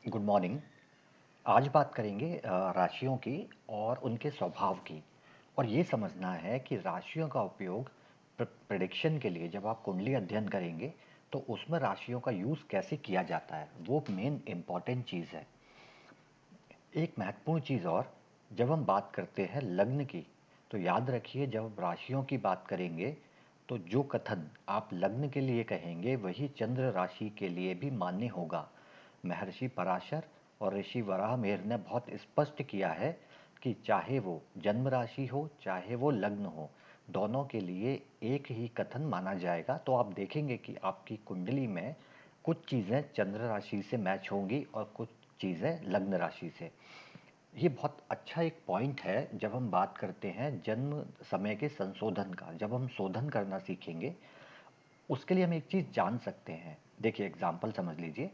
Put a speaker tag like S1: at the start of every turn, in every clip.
S1: Good morning. आज बात करेंगे राशियों की और उनके स्वभाव की। और ये समझना है कि राशियों का उपयोग प्रेडिक्शन के लिए जब आप कुंडली अध्ययन करेंगे तो उसमें राशियों का यूज़ कैसे किया जाता है, वो मेन इम्पॉर्टेंट चीज़ है। एक महत्वपूर्ण चीज़ और, जब हम बात करते हैं लग्न की, तो याद रखिए जब हम राशियों की बात करेंगे तो जो कथन आप लग्न के लिए कहेंगे वही चंद्र राशि के लिए भी मान्य होगा। महर्षि पराशर और ऋषि वराहमिहिर ने बहुत स्पष्ट किया है कि चाहे वो जन्म राशि हो चाहे वो लग्न हो, दोनों के लिए एक ही कथन माना जाएगा। तो आप देखेंगे कि आपकी कुंडली में कुछ चीज़ें चंद्र राशि से मैच होंगी और कुछ चीज़ें लग्न राशि से। ये बहुत अच्छा एक पॉइंट है जब हम बात करते हैं जन्म समय के संशोधन का। जब हम शोधन करना सीखेंगे उसके लिए हम एक चीज़ जान सकते हैं। देखिए एग्जाम्पल समझ लीजिए।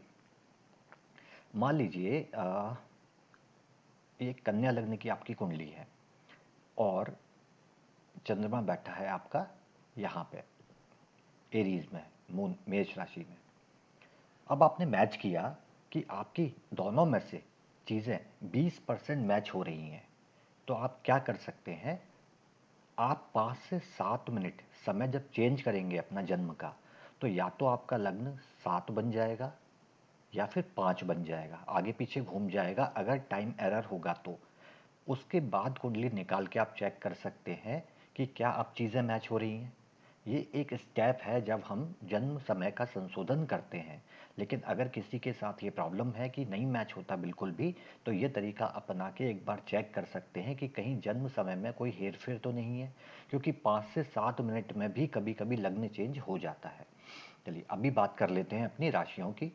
S1: मान लीजिए ये कन्या लग्न की आपकी कुंडली है और चंद्रमा बैठा है आपका यहाँ पे एरीज में, मून मेष राशि में। अब आपने मैच किया कि आपकी दोनों में से चीज़ें 20% मैच हो रही हैं। तो आप क्या कर सकते हैं, आप 5 से 7 मिनट समय जब चेंज करेंगे अपना जन्म का, तो या तो आपका लग्न 7 बन जाएगा या फिर 5 बन जाएगा, आगे पीछे घूम जाएगा अगर टाइम एरर होगा तो। उसके बाद कुंडली निकाल के आप चेक कर सकते हैं कि क्या अब चीज़ें मैच हो रही हैं। ये एक स्टेप है जब हम जन्म समय का संशोधन करते हैं। लेकिन अगर किसी के साथ ये प्रॉब्लम है कि नहीं मैच होता बिल्कुल भी, तो ये तरीका अपना के एक बार चेक कर सकते हैं कि कहीं जन्म समय में कोई हेरफेर तो नहीं है, क्योंकि 5 से 7 मिनट में भी कभी कभी लग्न चेंज हो जाता है। चलिए अभी बात कर लेते हैं अपनी राशियों की।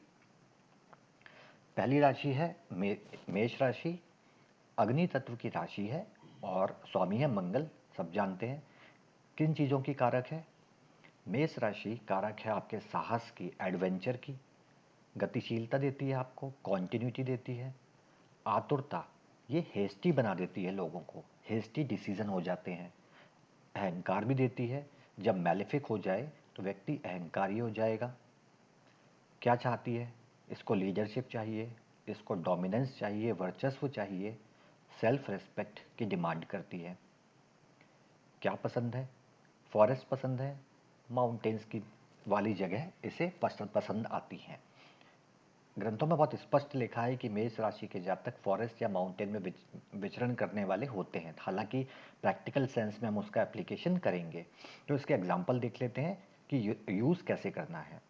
S1: पहली राशि है मेष राशि। अग्नि तत्व की राशि है और स्वामी है मंगल, सब जानते हैं। किन चीज़ों की कारक है? मेष राशि कारक है आपके साहस की, एडवेंचर की। गतिशीलता देती है आपको, कॉन्टिन्यूटी देती है। आतुरता, ये हेस्टी बना देती है लोगों को, हेस्टी डिसीजन हो जाते हैं। अहंकार भी देती है, जब मैलेफिक हो जाए तो व्यक्ति अहंकारी हो जाएगा। क्या चाहती है? इसको लीडरशिप चाहिए, इसको डोमिनेंस चाहिए, वर्चस्व चाहिए, सेल्फ रिस्पेक्ट की डिमांड करती है। क्या पसंद है? फॉरेस्ट पसंद है, माउंटेन्स की वाली जगह इसे पसंद आती हैं। ग्रंथों में बहुत स्पष्ट लिखा है कि मेष राशि के जातक फॉरेस्ट या माउंटेन में विचरण करने वाले होते हैं। हालांकि प्रैक्टिकल सेंस में हम उसका एप्लीकेशन करेंगे। तो इसके एग्जाम्पल देख लेते हैं कि यूज़ कैसे करना है।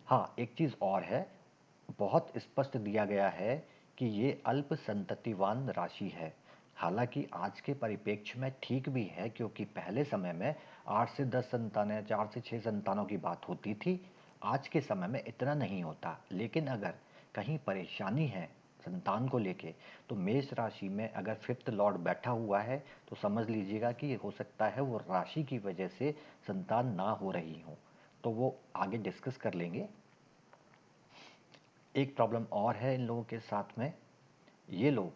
S1: हाँ, एक चीज़ और है, बहुत स्पष्ट दिया गया है कि ये अल्प संततिवान राशि है। हालांकि आज के परिप्रेक्ष्य में ठीक भी है, क्योंकि पहले समय में 8 से 10 संतानें, 4 से 6 संतानों की बात होती थी। आज के समय में इतना नहीं होता। लेकिन अगर कहीं परेशानी है संतान को लेके, तो मेष राशि में अगर फिफ्थ लॉर्ड बैठा हुआ है तो समझ लीजिएगा कि हो सकता है वो राशि की वजह से संतान ना हो रही हो। तो वो आगे डिस्कस कर लेंगे। एक प्रॉब्लम और है इन लोगों के साथ में, ये लोग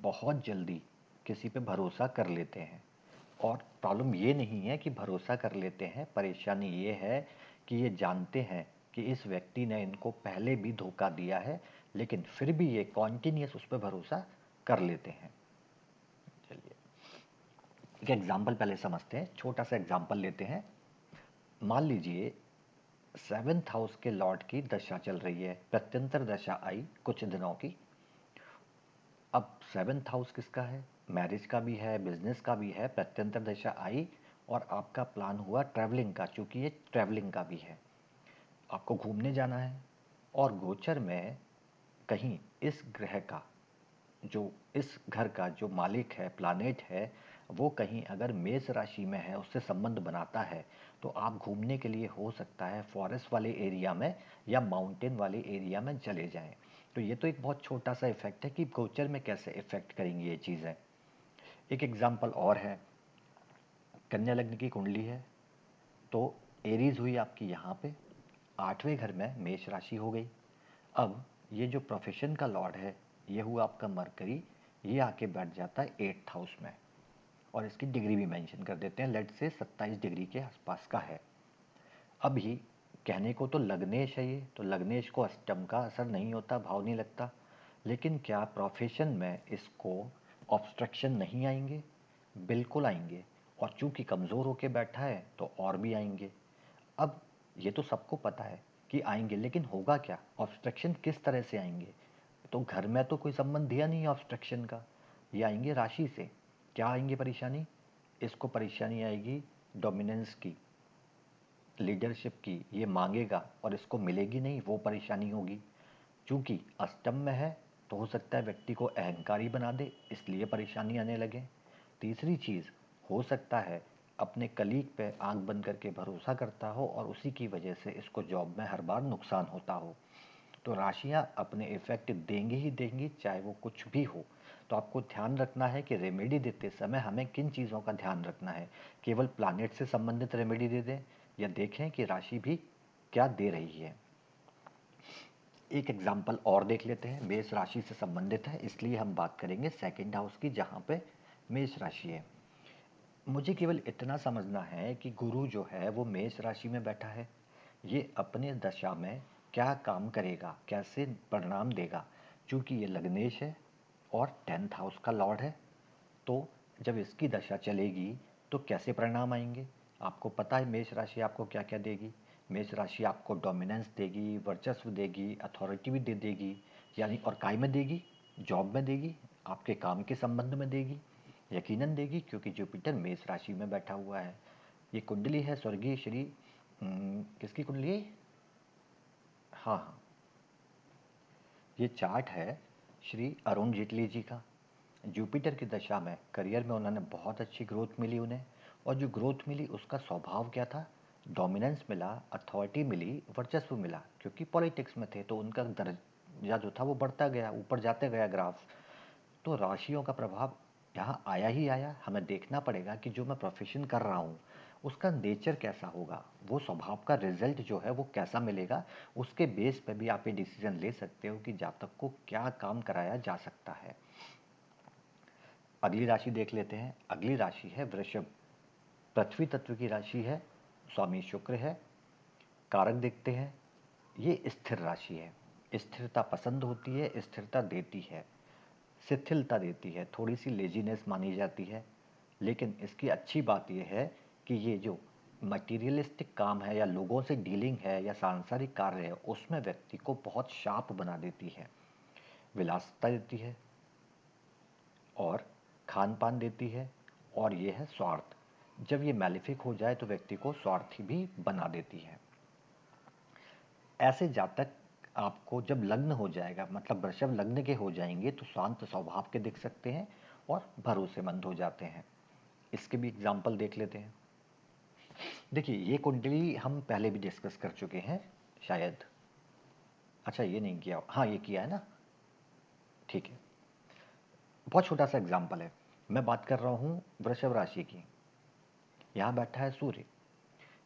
S1: बहुत जल्दी किसी पे भरोसा कर लेते हैं। और प्रॉब्लम ये नहीं है कि भरोसा कर लेते हैं, परेशानी ये है कि ये जानते हैं कि इस व्यक्ति ने इनको पहले भी धोखा दिया है, लेकिन फिर भी ये कॉन्टिन्यूस उस पर भरोसा कर लेते हैं। चलिए एक एग्जाम्पल पहले समझते हैं, छोटा सा एग्जाम्पल लेते हैं। मान लीजिए 7th हाउस के लॉर्ड की दशा चल रही है, प्रत्यंतर दशा आई कुछ दिनों की। अब 7th हाउस किसका है? मैरिज का भी है, बिजनेस का भी है। प्रत्यंतर दशा आई और आपका प्लान हुआ ट्रैवलिंग का, चूंकि ये ट्रैवलिंग का भी है, आपको घूमने जाना है। और गोचर में कहीं इस ग्रह का, जो इस घर का जो मालिक है, प्लानेट है, वो कहीं अगर मेष राशि में है, उससे संबंध बनाता है, तो आप घूमने के लिए हो सकता है फॉरेस्ट वाले एरिया में या माउंटेन वाले एरिया में चले जाएं। तो ये तो एक बहुत छोटा सा इफेक्ट है कि गोचर में कैसे इफेक्ट करेंगी ये चीज़ें। एक एग्जाम्पल और है, कन्या लग्न की कुंडली है, तो एरीज हुई आपकी यहाँ पे, 8वें घर में मेष राशि हो गई। अब ये जो प्रोफेशन का लॉर्ड है, ये हुआ आपका मरकरी, ये आके बैठ जाता है 8th हाउस में। और इसकी डिग्री भी मेंशन कर देते हैं, लेट से 27 डिग्री के आसपास का है। अभी कहने को तो लग्नेश है ये, तो लग्नेश को अष्टम का असर नहीं होता, भाव नहीं लगता, लेकिन क्या प्रोफेशन में इसको ऑब्स्ट्रक्शन नहीं आएंगे? बिल्कुल आएंगे। और चूंकि कमज़ोर होके बैठा है तो और भी आएंगे। अब ये तो सबको पता है कि आएंगे, लेकिन होगा क्या? ऑब्स्ट्रक्शन किस तरह से आएंगे? तो घर में तो कोई संबंध दिया नहीं है ऑब्स्ट्रक्शन का, ये आएंगे राशि से। क्या आएंगे परेशानी? इसको परेशानी आएगी डोमिनेंस की, लीडरशिप की। ये मांगेगा और इसको मिलेगी नहीं, वो परेशानी होगी। चूंकि अष्टम में है तो हो सकता है व्यक्ति को अहंकारी बना दे, इसलिए परेशानी आने लगे। तीसरी चीज़, हो सकता है अपने कलीग पे आंख बंद करके भरोसा करता हो और उसी की वजह से इसको जॉब में हर बार नुकसान होता हो। तो राशियां अपने इफेक्ट देंगी ही देंगी, चाहे वो कुछ भी हो। तो आपको ध्यान रखना है कि रेमेडी देते समय हमें किन चीज़ों का ध्यान रखना है। केवल प्लानेट से संबंधित रेमेडी दे दें या देखें कि राशि भी क्या दे रही है। एक एग्जाम्पल और देख लेते हैं, मेष राशि से संबंधित है, इसलिए हम बात करेंगे सेकंड हाउस की, जहाँ पे मेष राशि है। मुझे केवल इतना समझना है कि गुरु जो है वो मेष राशि में बैठा है, ये अपने दशा में क्या काम करेगा, कैसे परिणाम देगा। चूंकि ये लग्नेश है और 10th हाउस का लॉर्ड है, तो जब इसकी दशा चलेगी तो कैसे परिणाम आएंगे? आपको पता है मेष राशि आपको क्या क्या देगी। मेष राशि आपको डोमिनेंस देगी, वर्चस्व देगी, अथॉरिटी भी दे देगी, यानी और काय में देगी? जॉब में देगी, आपके काम के संबंध में देगी, यकीनन देगी, क्योंकि जुपिटर मेष राशि में बैठा हुआ है। ये कुंडली है स्वर्गीय श्री किसकी कुंडली है? हाँ हाँ, ये चार्ट है श्री अरुण जेटली जी का। जुपिटर की दशा में करियर में उन्होंने बहुत अच्छी ग्रोथ मिली उन्हें, और जो ग्रोथ मिली उसका स्वभाव क्या था? डोमिनेंस मिला, अथॉरिटी मिली, वर्चस्व मिला, क्योंकि पॉलिटिक्स में थे तो उनका दर्जा जो था वो बढ़ता गया, ऊपर जाते गया ग्राफ। तो राशियों का प्रभाव यहाँ आया ही आया। हमें देखना पड़ेगा कि जो मैं प्रोफेशन कर रहा हूँ उसका नेचर कैसा होगा, वो स्वभाव का रिजल्ट जो है वो कैसा मिलेगा। उसके बेस पे भी आप ये डिसीजन ले सकते हो कि जातक को क्या काम कराया जा सकता है। अगली राशि देख लेते हैं। अगली राशि है वृषभ। पृथ्वी तत्व की राशि है, स्वामी शुक्र है। कारक देखते हैं, ये स्थिर राशि है। स्थिरता पसंद होती है, स्थिरता देती है, शिथिलता देती है, थोड़ी सी लेजीनेस मानी जाती है। लेकिन इसकी अच्छी बात यह है कि ये जो मटीरियलिस्टिक काम है या लोगों से डीलिंग है या सांसारिक कार्य है उसमें व्यक्ति को बहुत शार्प बना देती है, विलासिता देती है और खान पान देती है। और ये है स्वार्थ। जब ये मैलिफिक हो जाए तो व्यक्ति को स्वार्थी भी बना देती है। ऐसे जातक आपको जब लग्न हो जाएगा, मतलब वृषभ लग्न के हो जाएंगे, तो शांत स्वभाव के दिख सकते हैं और भरोसेमंद हो जाते हैं। इसके भी एग्जाम्पल देख लेते हैं। देखिए, ये कुंडली हम पहले भी डिस्कस कर चुके हैं शायद। अच्छा, ये नहीं किया, हाँ ये किया है ना, ठीक है। बहुत छोटा सा एग्जाम्पल है, मैं बात कर रहा हूँ वृषभ राशि की। यहाँ बैठा है सूर्य।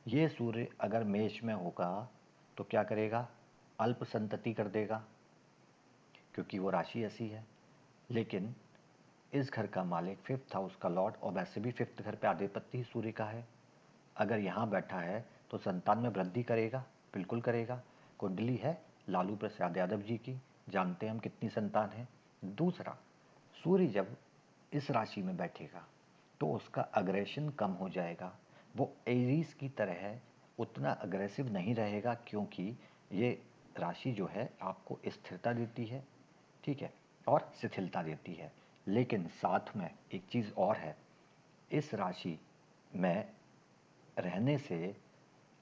S1: ये सूर्य अगर मेष में होगा तो क्या करेगा? अल्प संतति कर देगा, क्योंकि वो राशि ऐसी है। लेकिन इस घर का मालिक 5th हाउस का लॉर्ड, और वैसे भी 5th घर पे आधिपत्य ही सूर्य का है, अगर यहाँ बैठा है तो संतान में वृद्धि करेगा, बिल्कुल करेगा। कुंडली है लालू प्रसाद यादव जी की, जानते हैं हम कितनी संतान है। दूसरा, सूर्य जब इस राशि में बैठेगा तो उसका अग्रेशन कम हो जाएगा, वो एरीज की तरह है, उतना अग्रेसिव नहीं रहेगा, क्योंकि ये राशि जो है आपको स्थिरता देती है, ठीक है, और शिथिलता देती है। लेकिन साथ में एक चीज़ और है, इस राशि में रहने से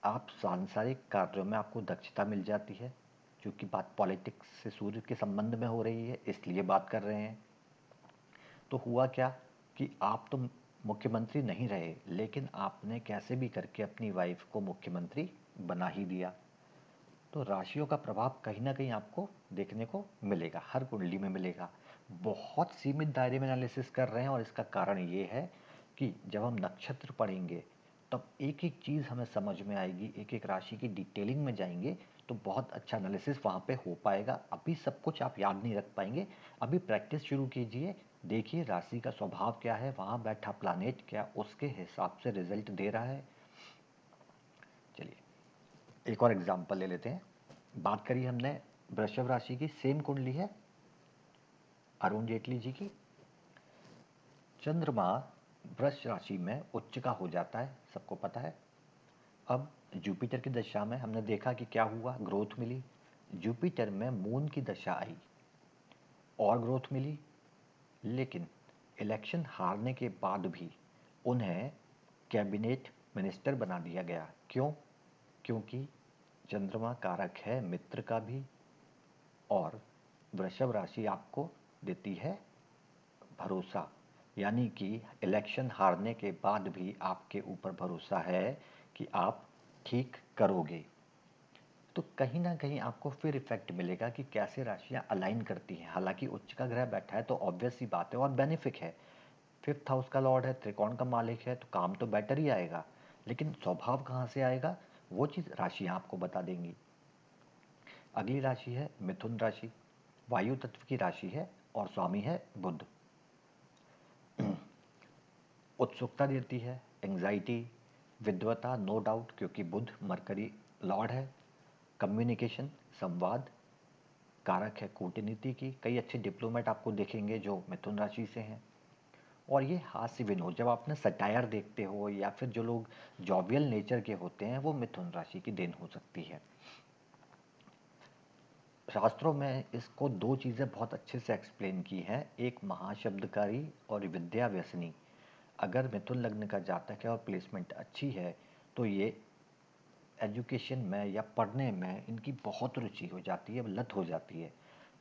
S1: आप सांसारिक कार्यों में आपको दक्षता मिल जाती है। क्योंकि बात पॉलिटिक्स से सूर्य के संबंध में हो रही है, इसलिए बात कर रहे हैं। तो हुआ क्या कि आप तो मुख्यमंत्री नहीं रहे, लेकिन आपने कैसे भी करके अपनी वाइफ को मुख्यमंत्री बना ही दिया। तो राशियों का प्रभाव कहीं ना कहीं आपको देखने को मिलेगा, हर कुंडली में मिलेगा। बहुत सीमित दायरे में एनालिसिस कर रहे हैं, और इसका कारण ये है कि जब हम नक्षत्र पढ़ेंगे तब एक एक चीज़ हमें समझ में आएगी, एक एक राशि की डिटेलिंग में जाएंगे तो बहुत अच्छा एनालिसिस वहाँ पे हो पाएगा। अभी सब कुछ आप याद नहीं रख पाएंगे, अभी प्रैक्टिस शुरू कीजिए, देखिए राशि का स्वभाव क्या है, वहाँ बैठा प्लानेट क्या उसके हिसाब से रिजल्ट दे रहा है। चलिए, एक और एग्जाम्पल ले लेते हैं। बात करी हमने वृषभ राशि की, सेम कुंडली है अरुण जेटली जी की। चंद्रमा वृष राशि में उच्च का हो जाता है, सबको पता है। अब जुपिटर की दशा में हमने देखा कि क्या हुआ, ग्रोथ मिली। जुपिटर में मून की दशा आई और ग्रोथ मिली। लेकिन इलेक्शन हारने के बाद भी उन्हें कैबिनेट मिनिस्टर बना दिया गया। क्यों? क्योंकि चंद्रमा कारक है मित्र का भी, और वृषभ राशि आपको देती है भरोसा, यानी कि इलेक्शन हारने के बाद भी आपके ऊपर भरोसा है कि आप ठीक करोगे। तो कहीं ना कहीं आपको फिर इफेक्ट मिलेगा कि कैसे राशियां अलाइन करती हैं। हालांकि उच्च का ग्रह बैठा है तो ऑब्वियस सी बात है और बेनिफिक है, फिफ्थ हाउस का लॉर्ड है, त्रिकोण का मालिक है, तो काम तो बेटर ही आएगा। लेकिन स्वभाव कहाँ से आएगा, वो चीज़ राशियां आपको बता देंगी। अगली राशि है मिथुन राशि, वायु तत्व की राशि है और स्वामी है बुध। उत्सुकता देती है, एंग्जाइटी, विद्वता, नो डाउट, क्योंकि बुध मरकरी लॉर्ड है। कम्युनिकेशन, संवाद, कारक है कूटनीति की। कई अच्छे डिप्लोमेट आपको देखेंगे जो मिथुन राशि से हैं। और ये हास्य विनोद, जब आपने सटायर देखते हो या फिर जो लोग जॉवियल नेचर के होते हैं, वो मिथुन राशि की देन हो सकती है। शास्त्रों में इसको दो चीज़ें बहुत अच्छे से एक्सप्लेन की हैं, एक महाशब्दकारी और विद्या व्यसनी। अगर मिथुन लग्न का जातक है और प्लेसमेंट अच्छी है तो ये एजुकेशन में या पढ़ने में इनकी बहुत रुचि हो जाती है, लत हो जाती है।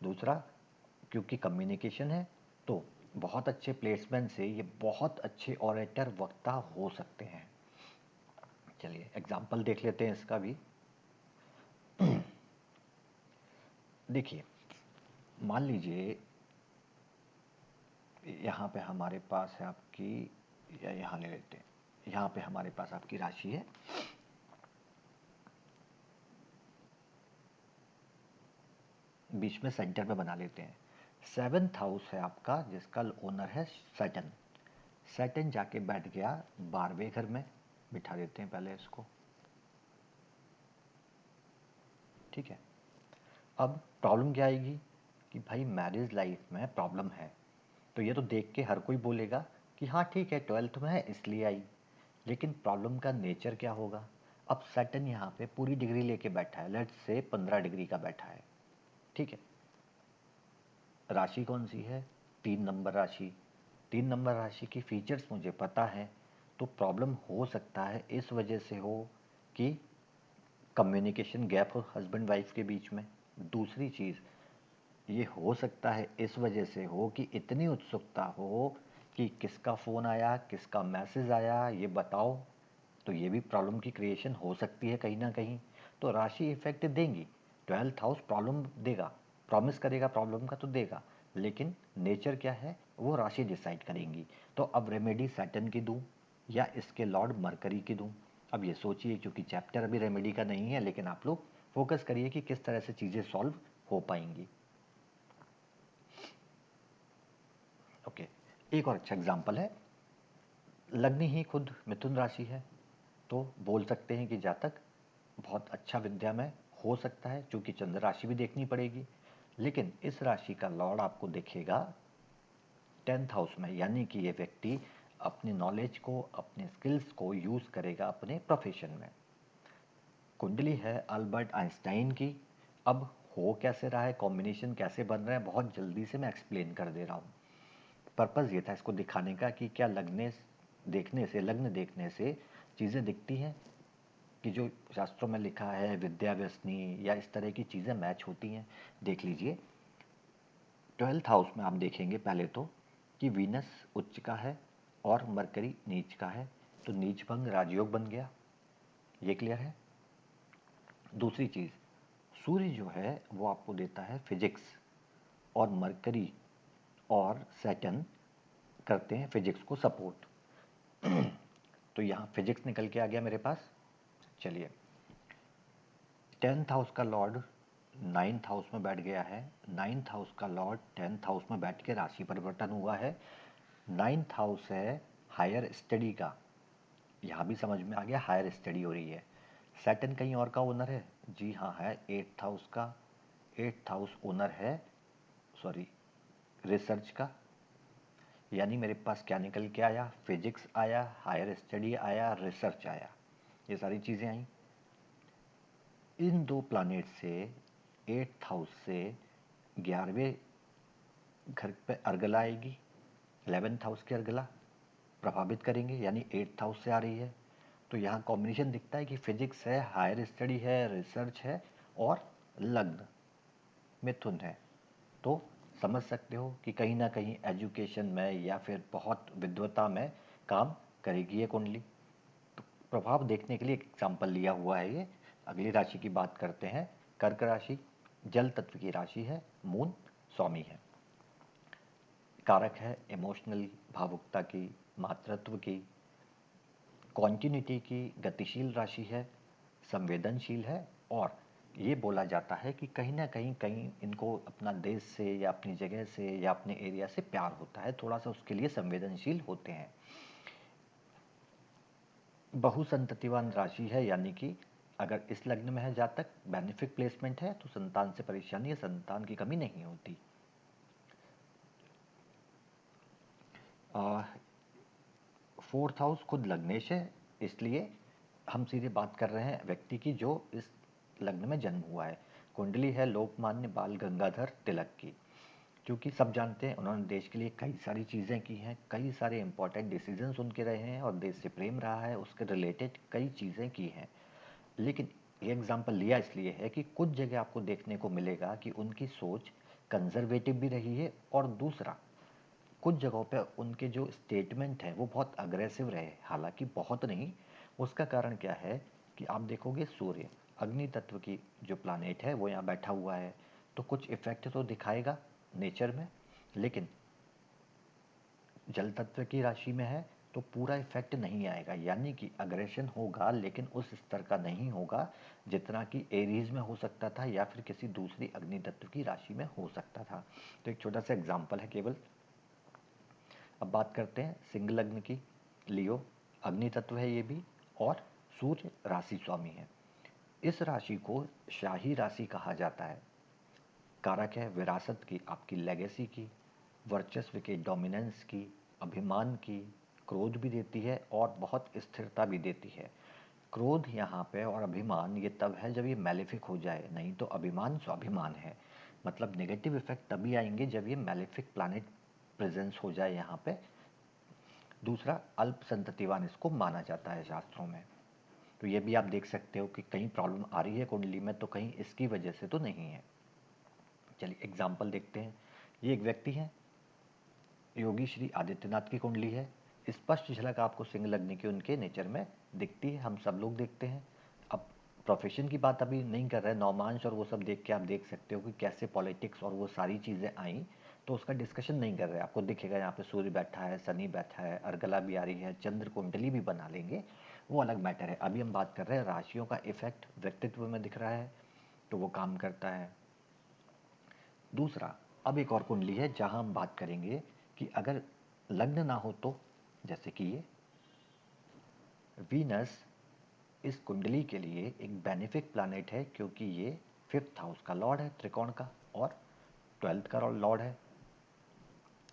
S1: दूसरा, क्योंकि कम्युनिकेशन है तो बहुत अच्छे प्लेसमेंट से ये बहुत अच्छे ऑरेटर वक्ता हो सकते हैं। चलिए एग्जाम्पल देख लेते हैं इसका भी। देखिए, मान लीजिए यहाँ पे हमारे पास है आपकी, या यहाँ ले लेते हैं, यहाँ पे हमारे पास आपकी राशि है। बीच में सेंटर पे बना लेते हैं। सेवेंथ हाउस है आपका जिसका ओनर है सैटर्न। सैटर्न जाके बैठ गया 12वें घर में, बिठा देते हैं पहले इसको, ठीक है। अब प्रॉब्लम क्या आएगी कि भाई मैरिज लाइफ में प्रॉब्लम है, तो ये तो देख के हर कोई बोलेगा कि हाँ ठीक है 12th में है इसलिए आई। लेकिन प्रॉब्लम का नेचर क्या होगा? अब सैटर्न यहाँ पे पूरी डिग्री लेके बैठा है, लेट्स से 15 डिग्री का बैठा है, ठीक है। राशि कौन सी है? 3 नंबर राशि। 3 नंबर राशि की फीचर्स मुझे पता है, तो प्रॉब्लम हो सकता है इस वजह से हो कि कम्युनिकेशन गैप हो हस्बैंड वाइफ के बीच में। दूसरी चीज़ ये हो सकता है इस वजह से हो कि इतनी उत्सुकता हो कि किसका फ़ोन आया, किसका मैसेज आया, ये बताओ। तो ये भी प्रॉब्लम की क्रिएशन हो सकती है कहीं ना कहीं। तो राशि इफेक्ट देंगी। 12th हाउस प्रॉब्लम देगा, प्रॉमिस करेगा प्रॉब्लम का तो देगा, लेकिन नेचर क्या है वो राशि डिसाइड करेंगी। तो अब रेमेडी सैटर्न की दूं या इसके लॉर्ड मरकरी की दूं? अब ये सोचिए, क्योंकि चैप्टर अभी रेमेडी का नहीं है, लेकिन आप लोग फोकस करिए कि किस तरह से चीज़ें सॉल्व हो पाएंगी। ओके, एक और अच्छा एग्जाम्पल है। लग्न ही खुद मिथुन राशि है, तो बोल सकते हैं कि जातक बहुत अच्छा विद्या में हो सकता है, क्योंकि चंद्र राशि भी देखनी पड़ेगी। लेकिन इस राशि का लॉर्ड आपको दिखेगा 10th हाउस में, यानी कि ये व्यक्ति अपने नॉलेज को, अपने स्किल्स को यूज़ करेगा अपने प्रोफेशन में। कुंडली है अल्बर्ट आइंस्टाइन की। अब हो कैसे रहा है, कॉम्बिनेशन कैसे बन रहा है, बहुत जल्दी से मैं एक्सप्लेन कर दे रहा हूँ। पर्पज़ ये था इसको दिखाने का कि क्या लग्न देखने से चीज़ें दिखती हैं कि जो शास्त्रों में लिखा है विद्या व्यसनी या इस तरह की चीज़ें मैच होती हैं। देख लीजिए 12th हाउस में आप देखेंगे पहले तो कि वीनस उच्च का है और मरकरी नीच का है, तो नीच भंग राजयोग बन गया, ये क्लियर है। दूसरी चीज़, सूर्य जो है वो आपको देता है फिजिक्स, और मरकरी और सैटर्न करते हैं फिजिक्स को सपोर्ट। तो यहाँ फिजिक्स निकल के आ गया मेरे पास। चलिए, 10th हाउस का लॉर्ड 9th हाउस में बैठ गया है। 9th हाउस का लॉर्ड 10th हाउस में बैठ के राशि परिवर्तन हुआ है। 9th हाउस है हायर स्टडी का, यहाँ भी समझ में आ गया हायर स्टडी हो रही है। सैटर्न कहीं और का ओनर है? जी हाँ है, 8th हाउस का। 8th हाउस ओनर है, सॉरी, रिसर्च का। यानी मेरे पास क्या निकल के आया? फिजिक्स आया, हायर स्टडी आया, रिसर्च आया, ये सारी चीज़ें आई। इन दो प्लानेट से 8th हाउस से 11वें घर पे अर्गला आएगी, 11th हाउस की अर्गला प्रभावित करेंगे, यानी 8th हाउस से आ रही है। तो यहाँ कॉम्बिनेशन दिखता है कि फिजिक्स है, हायर स्टडी है, रिसर्च है और लग्न मिथुन है। तो समझ सकते हो कि कहीं ना कहीं एजुकेशन में या फिर बहुत विद्वता में काम करेगी ये कुंडली। तो प्रभाव देखने के लिए एक एग्जाम्पल लिया हुआ है ये। अगली राशि की बात करते हैं, कर्क राशि। जल तत्व की राशि है, मून स्वामी है, कारक है इमोशनल, भावुकता की, मातृत्व की, कॉन्टिन्यूटी की, गतिशील राशि है, संवेदनशील है। और ये बोला जाता है कि कहीं ना कहीं इनको अपना देश से या अपनी जगह से या अपने एरिया से प्यार होता है, थोड़ा सा उसके लिए संवेदनशील होते हैं। बहुसंततिवान राशि है, यानी कि अगर इस लग्न में है जातक, बेनिफिक प्लेसमेंट है, तो संतान से परेशानी या संतान की कमी नहीं होती। फोर्थ हाउस खुद लग्नेश है, इसलिए हम सीधे बात कर रहे हैं व्यक्ति की जो इस लग्न में जन्म हुआ है। कुंडली है लोकमान्य बाल गंगाधर तिलक की। क्योंकि सब जानते हैं उन्होंने देश के लिए कई सारी चीज़ें की हैं, कई सारे इंपॉर्टेंट डिसीजंस उनके रहे हैं और देश से प्रेम रहा है, उसके रिलेटेड कई चीज़ें की हैं। लेकिन ये एग्जाम्पल लिया इसलिए है कि कुछ जगह आपको देखने को मिलेगा कि उनकी सोच कंजर्वेटिव भी रही है, और दूसरा कुछ जगहों पे उनके जो स्टेटमेंट हैं वो बहुत अग्रेसिव रहे, हालांकि बहुत नहीं। उसका कारण क्या है कि आप देखोगे सूर्य अग्नि तत्व की जो प्लानेट है वो यहाँ बैठा हुआ है, तो कुछ इफेक्ट तो दिखाएगा नेचर में, लेकिन जल तत्व की राशि में है तो पूरा इफेक्ट नहीं आएगा। यानी कि अग्रेशन होगा लेकिन उस स्तर का नहीं होगा जितना कि एरीज में हो सकता था या फिर किसी दूसरी अग्नि तत्व की राशि में हो सकता था। तो एक छोटा सा एग्जाम्पल है केवल। अब बात करते हैं सिंह लग्न की। लियो अग्नि तत्व है ये भी, और सूर्य राशि स्वामी है। इस राशि को शाही राशि कहा जाता है। कारक है विरासत की, आपकी लेगेसी की, वर्चस्व के, डोमिनेंस की, अभिमान की, क्रोध भी देती है और बहुत स्थिरता भी देती है। क्रोध यहाँ पे और अभिमान ये तब है जब ये मैलेफिक हो जाए, नहीं तो अभिमान स्वाभिमान है। मतलब नेगेटिव इफेक्ट तभी आएंगे जब ये मैलेफिक प्लैनेट प्रेजेंस हो जाए यहाँ पे। दूसरा अल्प संततिवान इसको माना जाता है शास्त्रों में। तो ये भी आप देख सकते हो कि कहीं प्रॉब्लम आ रही है कुंडली में तो कहीं इसकी वजह से तो नहीं है। चलिए एग्जाम्पल देखते हैं। ये एक व्यक्ति है, योगी श्री आदित्यनाथ की कुंडली है। स्पष्ट झलक आपको सिंह लग्न की उनके नेचर में दिखती है, हम सब लोग देखते हैं। अब प्रोफेशन की बात अभी नहीं कर रहे, नौमांश और वो सब देख के आप देख सकते हो कि कैसे पॉलिटिक्स और वो सारी चीज़ें आई, तो उसका डिस्कशन नहीं कर रहे। आपको दिखेगा यहाँ पे सूर्य बैठा है, शनि बैठा है, अर्गला भी आ रही है, चंद्र कुंडली भी बना लेंगे, वो अलग मैटर है। अभी हम बात कर रहे हैं राशियों का इफेक्ट व्यक्तित्व में दिख रहा है तो वो काम करता है। दूसरा, अब एक और कुंडली है जहां हम बात करेंगे कि अगर लग्न ना हो तो, जैसे कि ये वीनस इस कुंडली के लिए एक बेनिफिक प्लैनेट है, क्योंकि ये 5th हाउस का लॉर्ड है त्रिकोण का, और 12th का लॉर्ड है।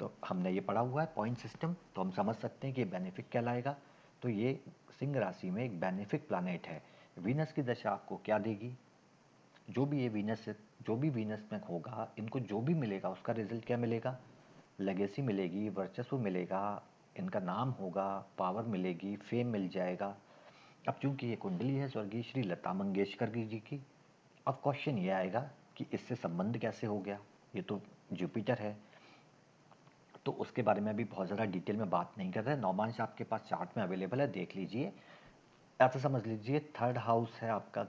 S1: तो हमने ये पढ़ा हुआ है पॉइंट सिस्टम, तो हम समझ सकते हैं कि ये बेनिफिक कहलाएगा। तो ये सिंह राशि में एक बेनिफिक प्लैनेट है। वीनस की दशा आपको क्या देगी? जो भी ये वीनस से, जो भी वीनस में होगा, इनको जो भी मिलेगा उसका रिजल्ट क्या मिलेगा? लेगेसी मिलेगी, वर्चस्व मिलेगा, इनका नाम होगा, पावर मिलेगी, फेम मिल जाएगा। अब चूंकि ये कुंडली है स्वर्गीय श्री लता मंगेशकर जी की, अब क्वेश्चन ये आएगा कि इससे संबंध कैसे हो गया? ये तो जुपिटर है, तो उसके बारे में भी बहुत ज़्यादा डिटेल में बात नहीं कर रहे। नौमांश आपके पास चार्ट में अवेलेबल है, देख लीजिए। ऐसा समझ लीजिए 3rd हाउस है आपका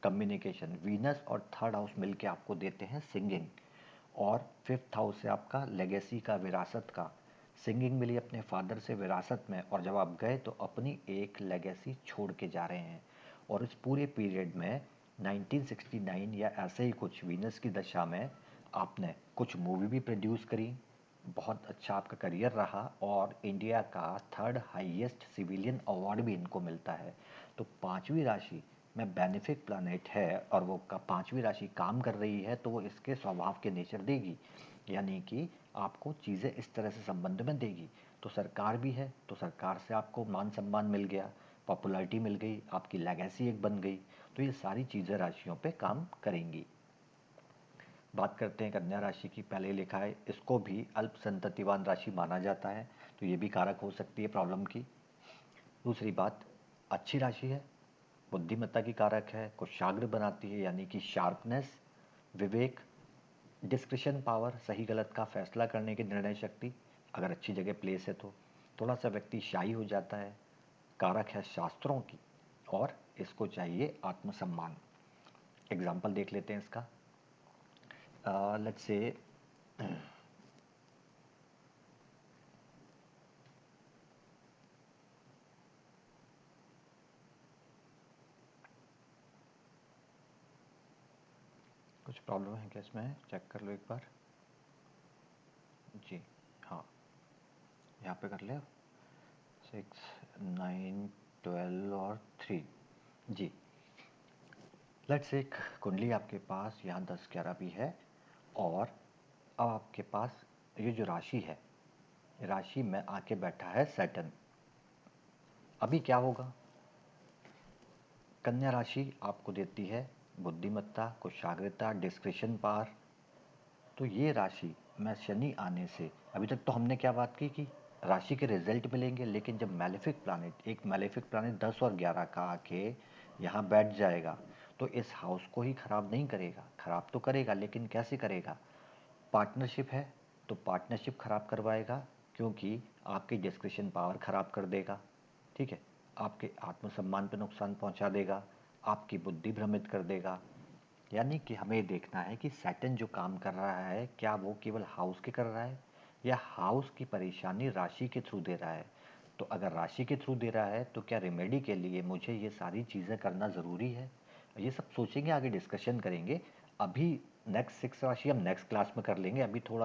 S1: कम्युनिकेशन, वीनस और 3rd हाउस मिलके आपको देते हैं सिंगिंग, और 5th हाउस है आपका लेगेसी का, विरासत का। सिंगिंग मिली अपने फादर से विरासत में, और जब आप गए तो अपनी एक लेगेसी छोड़ के जा रहे हैं। और इस पूरे पीरियड में 1969 या ऐसे ही कुछ वीनस की दशा में आपने कुछ मूवी भी प्रोड्यूस करी, बहुत अच्छा आपका करियर रहा, और इंडिया का 3rd हाईएस्ट सिविलियन अवार्ड भी इनको मिलता है। तो पांचवी राशि में बेनिफिक प्लानेट है और वो का पांचवी राशि काम कर रही है, तो वो इसके स्वभाव के नेचर देगी, यानी कि आपको चीज़ें इस तरह से संबंध में देगी। तो सरकार भी है तो सरकार से आपको मान सम्मान मिल गया, पॉपुलैरिटी मिल गई, आपकी लेगेसी एक बन गई। तो ये सारी चीज़ें राशियों पे काम करेंगी। बात करते हैं कन्या राशि की। पहले लिखा है इसको भी अल्प संततिवान राशि माना जाता है, तो ये भी कारक हो सकती है प्रॉब्लम की। दूसरी बात, अच्छी राशि है, बुद्धिमत्ता की कारक है, कुशाग्र बनाती है, यानी कि शार्पनेस, विवेक, डिस्क्रिशन पावर, सही गलत का फैसला करने की निर्णय शक्ति अगर अच्छी जगह प्लेस है तो। थोड़ा सा व्यक्ति शाई हो जाता है, कारक है शास्त्रों की, और इसको चाहिए आत्मसम्मान। एग्जाम्पल देख लेते हैं इसका। लेट्स से कुछ प्रॉब्लम है क्या इसमें, चेक कर लो एक बार। जी हाँ, यहाँ पे कर ले। 6, 9, 12 और 3। जी, लेट्स एक कुंडली आपके पास यहाँ 10, 11 भी है, और अब आपके पास ये जो राशि है, राशि में आके बैठा है सैटर्न। अभी क्या होगा? कन्या राशि आपको देती है बुद्धिमत्ता, कुशाग्रता, डिस्क्रिशन पावर। तो ये राशि में शनि आने से, अभी तक तो हमने क्या बात की कि राशि के रिजल्ट मिलेंगे, लेकिन जब मैलेफिक प्लानिट, एक मैलेफिक प्लानिट 10 और 11 का आके यहाँ बैठ जाएगा, तो इस हाउस को ही खराब नहीं करेगा, खराब तो करेगा, लेकिन कैसे करेगा? पार्टनरशिप है तो पार्टनरशिप खराब करवाएगा, क्योंकि आपकी डिस्क्रिशन पावर खराब कर देगा, ठीक है, आपके आत्मसम्मान पर नुकसान पहुंचा देगा, आपकी बुद्धि भ्रमित कर देगा। यानी कि हमें देखना है कि सैटर्न जो काम कर रहा है, क्या वो केवल हाउस के कर रहा है, या हाउस की परेशानी राशि के थ्रू दे रहा है। तो अगर राशि के थ्रू दे रहा है तो क्या रेमेडी के लिए मुझे ये सारी चीज़ें करना ज़रूरी है? ये सब सोचेंगे, आगे डिस्कशन करेंगे। अभी नेक्स्ट 6 राशि हम नेक्स्ट क्लास में कर लेंगे। अभी थोड़ा